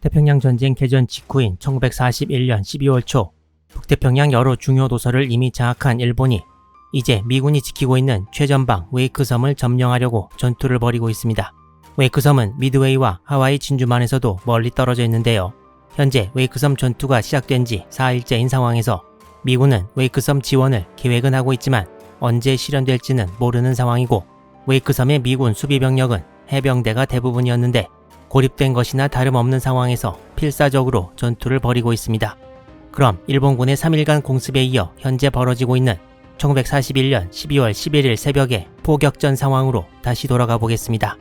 태평양 전쟁 개전 직후인 1941년 12월 초 북태평양 여러 중요 도서를 이미 장악한 일본이 이제 미군이 지키고 있는 최전방 웨이크 섬을 점령하려고 전투를 벌이고 있습니다. 웨이크 섬은 미드웨이와 하와이 진주만에서도 멀리 떨어져 있는데요. 현재 웨이크 섬 전투가 시작된 지 4일째인 상황에서 미군은 웨이크 섬 지원을 계획은 하고 있지만 언제 실현될지는 모르는 상황이고, 웨이크 섬의 미군 수비병력은 해병대가 대부분이었는데 고립된 것이나 다름없는 상황에서 필사적으로 전투를 벌이고 있습니다. 그럼 일본군의 3일간 공습에 이어 현재 벌어지고 있는 1941년 12월 11일 새벽의 포격전 상황으로 다시 돌아가 보겠습니다.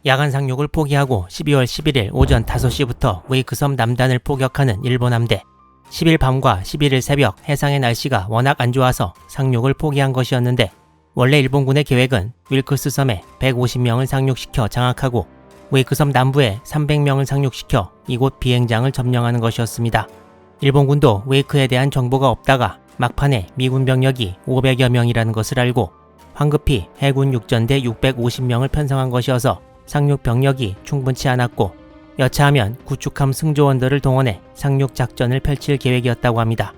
야간 상륙을 포기하고 12월 11일 오전 5시부터 웨이크 섬 남단을 포격하는 일본 함대. 10일 밤과 11일 새벽 해상의 날씨가 워낙 안 좋아서 상륙을 포기한 것이었는데, 원래 일본군의 계획은 윌크스 섬에 150명을 상륙시켜 장악하고 웨이크 섬 남부에 300명을 상륙시켜 이곳 비행장을 점령하는 것이었습니다. 일본군도 웨이크에 대한 정보가 없다가 막판에 미군 병력이 500여 명이라는 것을 알고 황급히 해군 육전대 650명을 편성한 것이어서 상륙 병력이 충분치 않았고, 여차하면 구축함 승조원들을 동원해 상륙 작전을 펼칠 계획이었다고 합니다.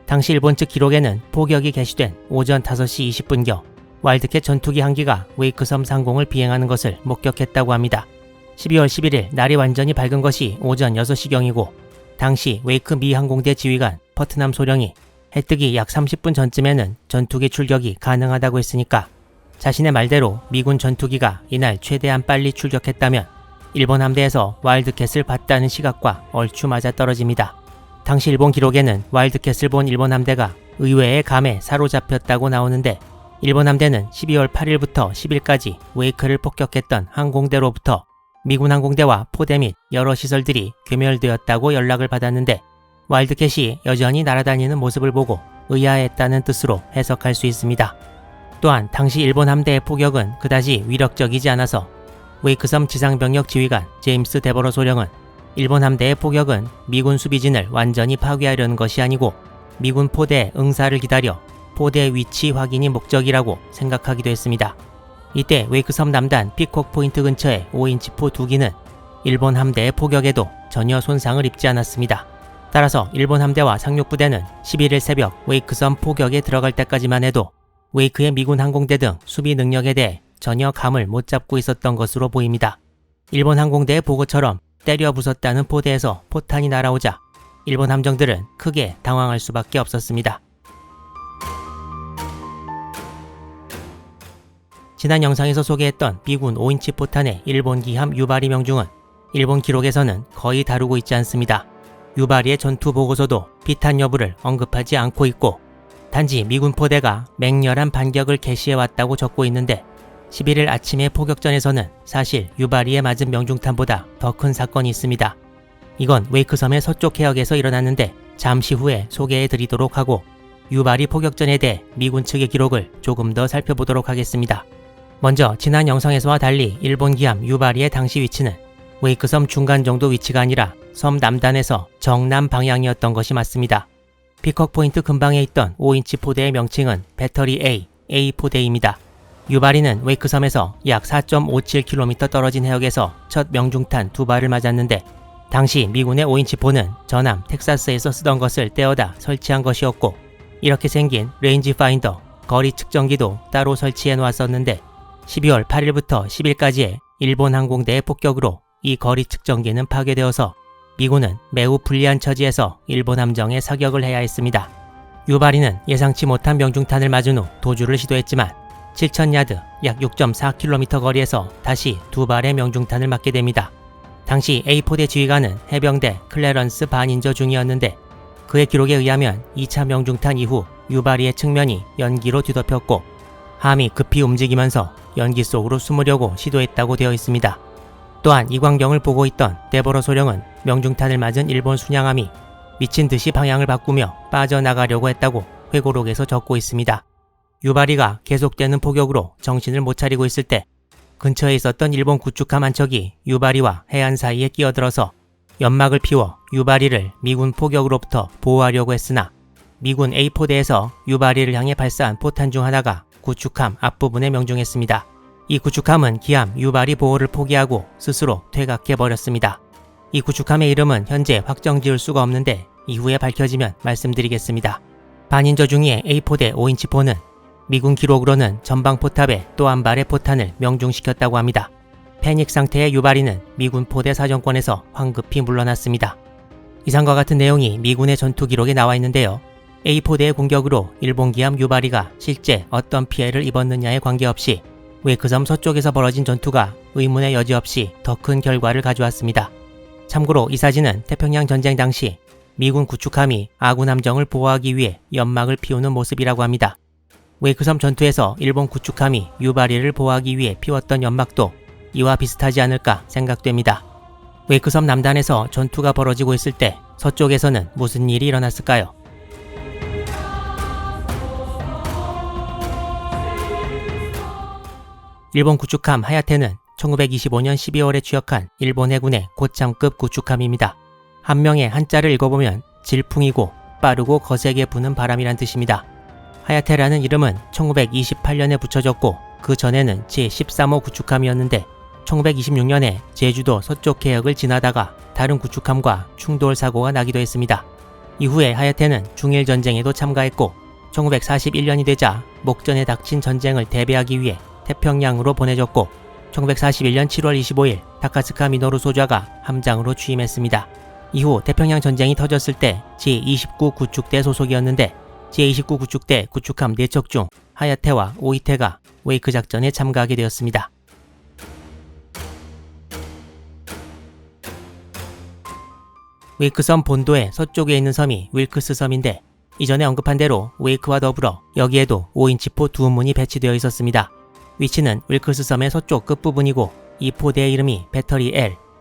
당시 일본 측 기록에는 포격이 개시된 오전 5시 20분경 와일드캣 전투기 한 기가 웨이크 섬 상공을 비행하는 것을 목격했다고 합니다. 12월 11일 날이 완전히 밝은 것이 오전 6시경이고, 당시 웨이크 미 항공대 지휘관 퍼트남 소령이 해뜨기 약 30분 전쯤에는 전투기 출격이 가능하다고 했으니까 자신의 말대로 미군 전투기가 이날 최대한 빨리 출격했다면 일본 함대에서 와일드캣을 봤다는 시각과 얼추 맞아떨어집니다. 당시 일본 기록에는 와일드캣을 본 일본 함대가 의외의 감에 사로잡혔다고 나오는데, 일본 함대는 12월 8일부터 10일까지 웨이크를 폭격했던 항공대로부터 미군 항공대와 포대 및 여러 시설들이 괴멸되었다고 연락을 받았는데, 와일드캣이 여전히 날아다니는 모습을 보고 의아했다는 뜻으로 해석할 수 있습니다. 또한 당시 일본 함대의 포격은 그다지 위력적이지 않아서 웨이크 섬 지상병력 지휘관 제임스 데버러 소령은 일본 함대의 포격은 미군 수비진을 완전히 파괴하려는 것이 아니고 미군 포대의 응사를 기다려 포대 위치 확인이 목적이라고 생각하기도 했습니다. 이때 웨이크 섬 남단 피콕 포인트 근처의 5인치포 2기는 일본 함대의 포격에도 전혀 손상을 입지 않았습니다. 따라서 일본 함대와 상륙부대는 11일 새벽 웨이크 섬 포격에 들어갈 때까지만 해도 웨이크의 미군 항공대 등 수비 능력에 대해 전혀 감을 못 잡고 있었던 것으로 보입니다. 일본 항공대의 보고처럼 때려 부쉈다는 포대에서 포탄이 날아오자 일본 함정들은 크게 당황할 수밖에 없었습니다. 지난 영상에서 소개했던 미군 5인치 포탄의 일본 기함 유바리 명중은 일본 기록에서는 거의 다루고 있지 않습니다. 유바리의 전투 보고서도 비탄 여부를 언급하지 않고 있고, 단지 미군 포대가 맹렬한 반격을 개시해왔다고 적고 있는데, 11일 아침의 포격전에서는 사실 유바리에 맞은 명중탄보다 더 큰 사건이 있습니다. 이건 웨이크 섬의 서쪽 해역에서 일어났는데 잠시 후에 소개해드리도록 하고, 유바리 포격전에 대해 미군 측의 기록을 조금 더 살펴보도록 하겠습니다. 먼저 지난 영상에서와 달리 일본 기함 유바리의 당시 위치는 웨이크 섬 중간 정도 위치가 아니라 섬 남단에서 정남 방향이었던 것이 맞습니다. 피콕 포인트 근방에 있던 5인치 포대의 명칭은 배터리 A 포대입니다. 유바리는 웨이크 섬에서 약 4.57km 떨어진 해역에서 첫 명중탄 2발을 맞았는데, 당시 미군의 5인치 포는 전함 텍사스에서 쓰던 것을 떼어다 설치한 것이었고, 이렇게 생긴 레인지 파인더 거리 측정기도 따로 설치해 놓았었는데 12월 8일부터 10일까지의 일본 항공대의 폭격으로 이 거리 측정기는 파괴되어서 미군은 매우 불리한 처지에서 일본 함정에 사격을 해야 했습니다. 유바리는 예상치 못한 명중탄을 맞은 후 도주를 시도했지만 7,000야드 약 6.4km 거리에서 다시 2발의 명중탄을 맞게 됩니다. 당시 A포대 지휘관은 해병대 클래런스 반인저 중이었는데, 그의 기록에 의하면 2차 명중탄 이후 유바리의 측면이 연기로 뒤덮였고 함이 급히 움직이면서 연기 속으로 숨으려고 시도했다고 되어 있습니다. 또한 이 광경을 보고 있던 데버러 소령은 명중탄을 맞은 일본 순양함이 미친 듯이 방향을 바꾸며 빠져나가려고 했다고 회고록에서 적고 있습니다. 유바리가 계속되는 포격으로 정신을 못 차리고 있을 때 근처에 있었던 일본 구축함 한 척이 유바리와 해안 사이에 끼어들어서 연막을 피워 유바리를 미군 포격으로부터 보호하려고 했으나 미군 A-포대에서 유바리를 향해 발사한 포탄 중 하나가 구축함 앞부분에 명중했습니다. 이 구축함은 기함 유바리 보호를 포기하고 스스로 퇴각해버렸습니다. 이 구축함의 이름은 현재 확정 지을 수가 없는데 이후에 밝혀지면 말씀드리겠습니다. 반인저 중위의 A-포대 5인치포는 미군 기록으로는 전방 포탑에 또 한 발의 포탄을 명중시켰다고 합니다. 패닉 상태의 유바리는 미군 포대 사정권에서 황급히 물러났습니다. 이상과 같은 내용이 미군의 전투 기록에 나와 있는데요. A-포대의 공격으로 일본 기함 유바리가 실제 어떤 피해를 입었느냐에 관계없이 웨이크섬 서쪽에서 벌어진 전투가 의문의 여지 없이 더 큰 결과를 가져왔습니다. 참고로 이 사진은 태평양 전쟁 당시 미군 구축함이 아군 함정을 보호하기 위해 연막을 피우는 모습이라고 합니다. 웨이크섬 전투에서 일본 구축함이 유바리를 보호하기 위해 피웠던 연막도 이와 비슷하지 않을까 생각됩니다. 웨이크섬 남단에서 전투가 벌어지고 있을 때 서쪽에서는 무슨 일이 일어났을까요? 일본 구축함 하야테는 1925년 12월에 취역한 일본 해군의 고참급 구축함입니다. 한 명의 한자를 읽어보면 질풍이고 빠르고 거세게 부는 바람이란 뜻입니다. 하야테라는 이름은 1928년에 붙여졌고 그 전에는 제13호 구축함이었는데 1926년에 제주도 서쪽 해역을 지나다가 다른 구축함과 충돌 사고가 나기도 했습니다. 이후에 하야테는 중일 전쟁에도 참가했고 1941년이 되자 목전에 닥친 전쟁을 대비하기 위해 태평양으로 보내졌고 1941년 7월 25일 타카츠카 미노루 소좌가 함장으로 취임했습니다. 이후 태평양 전쟁이 터졌을 때 제29 구축대 소속이었는데 제29 구축대 구축함 4척 중 하야테와 오이테가 웨이크 작전에 참가하게 되었습니다. 웨이크섬 본도의 서쪽에 있는 섬이 윌크스 섬인데 이전에 언급한 대로 웨이크와 더불어 여기에도 5인치포 두 문이 배치되어 있었습니다. 위치는 윌크스 섬의 서쪽 끝부분이고 이 포대의 이름이 배터리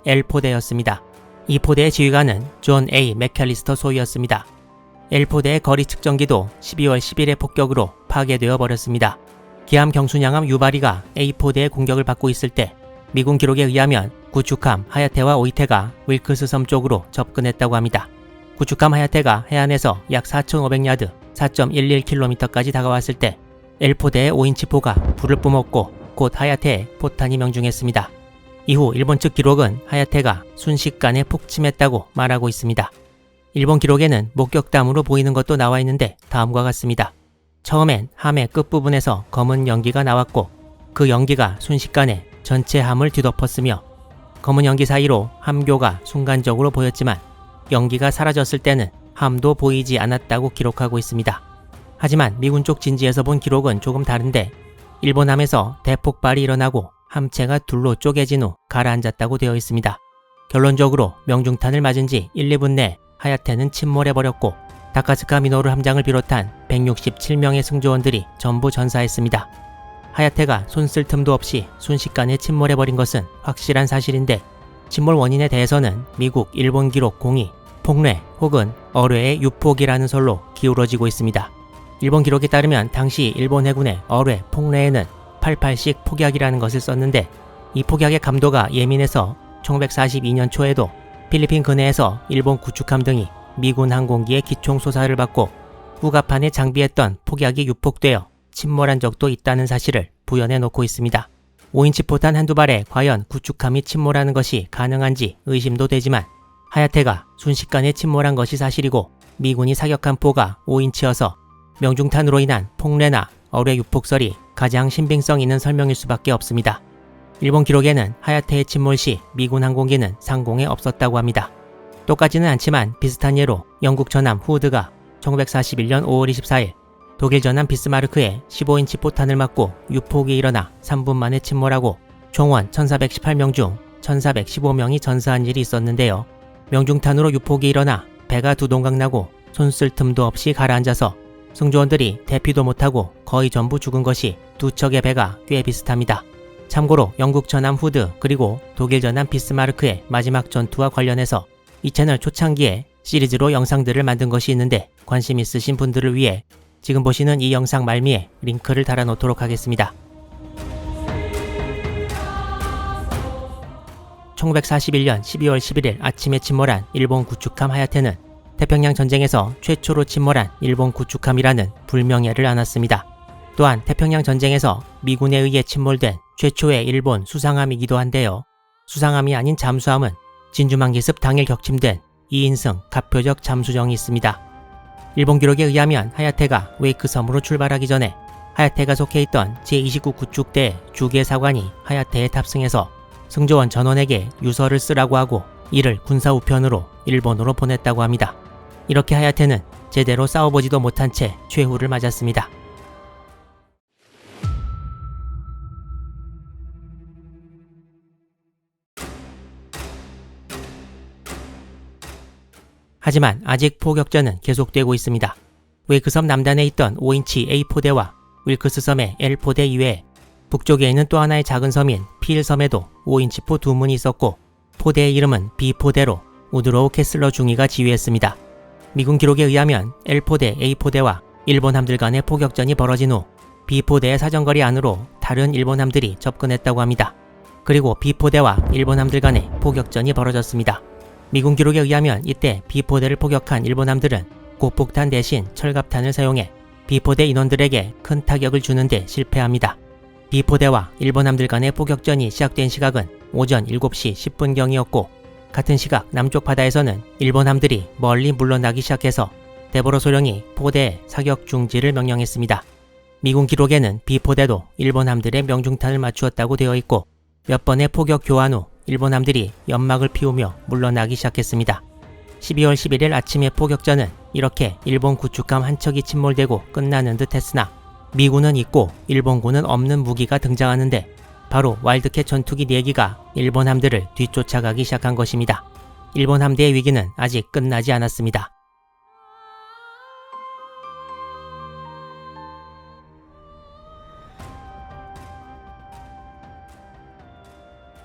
L포대였습니다. 이 포대의 지휘관은 존 A. 맥캘리스터 소위였습니다. L포대의 거리 측정기도 12월 10일의 폭격으로 파괴되어 버렸습니다. 기함 경순양함 유바리가 A포대의 공격을 받고 있을 때 미군 기록에 의하면 구축함 하야테와 오이테가 윌크스 섬 쪽으로 접근했다고 합니다. 구축함 하야테가 해안에서 약 4,500야드 4.11km까지 다가왔을 때 L포대의 5인치포가 불을 뿜었고 곧 하야테에 포탄이 명중했습니다. 이후 일본 측 기록은 하야테가 순식간에 폭침했다고 말하고 있습니다. 일본 기록에는 목격담으로 보이는 것도 나와 있는데 다음과 같습니다. 처음엔 함의 끝부분에서 검은 연기가 나왔고 그 연기가 순식간에 전체 함을 뒤덮었으며 검은 연기 사이로 함교가 순간적으로 보였지만 연기가 사라졌을 때는 함도 보이지 않았다고 기록하고 있습니다. 하지만 미군 쪽 진지에서 본 기록은 조금 다른데 일본 함에서 대폭발이 일어나고 함체가 둘로 쪼개진 후 가라앉았다고 되어 있습니다. 결론적으로 명중탄을 맞은 지 1, 2분 내 하야테는 침몰해버렸고 타카츠카 미노루 함장을 비롯한 167명의 승조원들이 전부 전사했습니다. 하야테가 손 쓸 틈도 없이 순식간에 침몰해버린 것은 확실한 사실인데 침몰 원인에 대해서는 미국 일본 기록 02, 폭뢰 혹은 어뢰의 유폭이라는 설로 기울어지고 있습니다. 일본 기록에 따르면 당시 일본 해군의 어뢰, 폭뢰에는 88식 폭약이라는 것을 썼는데 이 폭약의 감도가 예민해서 1942년 초에도 필리핀 근해에서 일본 구축함 등이 미군 항공기의 기총 소사를 받고 후가판에 장비했던 폭약이 유폭되어 침몰한 적도 있다는 사실을 부연해 놓고 있습니다. 5인치 포탄 한두 발에 과연 구축함이 침몰하는 것이 가능한지 의심도 되지만 하야테가 순식간에 침몰한 것이 사실이고 미군이 사격한 포가 5인치여서 명중탄으로 인한 폭뢰나 어뢰 유폭설이 가장 신빙성 있는 설명일 수밖에 없습니다. 일본 기록에는 하야테의 침몰 시 미군 항공기는 상공에 없었다고 합니다. 똑같지는 않지만 비슷한 예로 영국 전함 후드가 1941년 5월 24일 독일 전함 비스마르크에 15인치 포탄을 맞고 유폭이 일어나 3분 만에 침몰하고 총원 1418명 중 1415명이 전사한 일이 있었는데요. 명중탄으로 유폭이 일어나 배가 두 동강 나고 손 쓸 틈도 없이 가라앉아서 승조원들이 대피도 못하고 거의 전부 죽은 것이 두 척의 배가 꽤 비슷합니다. 참고로 영국 전함 후드 그리고 독일 전함 비스마르크의 마지막 전투와 관련해서 이 채널 초창기에 시리즈로 영상들을 만든 것이 있는데 관심 있으신 분들을 위해 지금 보시는 이 영상 말미에 링크를 달아놓도록 하겠습니다. 1941년 12월 11일 아침에 침몰한 일본 구축함 하야테는 태평양 전쟁에서 최초로 침몰한 일본 구축함이라는 불명예를 안았습니다. 또한 태평양 전쟁에서 미군에 의해 침몰된 최초의 일본 수상함이기도 한데요. 수상함이 아닌 잠수함은 진주만기습 당일 격침된 2인승 가표적 잠수정이 있습니다. 일본 기록에 의하면 하야테가 웨이크 섬으로 출발하기 전에 하야테가 속해 있던 제29 구축대 주계사관이 하야테에 탑승해서 승조원 전원에게 유서를 쓰라고 하고 이를 군사 우편으로 일본으로 보냈다고 합니다. 이렇게 하야테는 제대로 싸워보지도 못한 채 최후를 맞았습니다. 하지만 아직 포격전은 계속되고 있습니다. 웨이크섬 남단에 있던 5인치 A포대와 윌크스 섬의 L포대 이외에 북쪽에 있는 또 하나의 작은 섬인 필섬에도 5인치포 2문이 있었고 포대의 이름은 B포대로 우드로우 캐슬러 중위가 지휘했습니다. 미군 기록에 의하면 L포대, A포대와 일본 함들 간의 포격전이 벌어진 후 B포대의 사정거리 안으로 다른 일본 함들이 접근했다고 합니다. 그리고 B포대와 일본 함들 간의 포격전이 벌어졌습니다. 미군 기록에 의하면 이때 B포대를 포격한 일본 함들은 고폭탄 대신 철갑탄을 사용해 B포대 인원들에게 큰 타격을 주는데 실패합니다. B포대와 일본 함들 간의 포격전이 시작된 시각은 오전 7시 10분경이었고 같은 시각 남쪽 바다에서는 일본 함들이 멀리 물러나기 시작해서 데보로 소령이 포대에 사격 중지를 명령했습니다. 미군 기록에는 B포대도 일본 함들의 명중탄을 맞추었다고 되어 있고 몇 번의 포격 교환 후 일본 함들이 연막을 피우며 물러나기 시작했습니다. 12월 11일 아침의 포격전은 이렇게 일본 구축함 한 척이 침몰되고 끝나는 듯 했으나 미군은 있고 일본군은 없는 무기가 등장하는데 바로 와일드캣 전투기 4기가 일본 함들을 뒤쫓아가기 시작한 것입니다. 일본 함대의 위기는 아직 끝나지 않았습니다.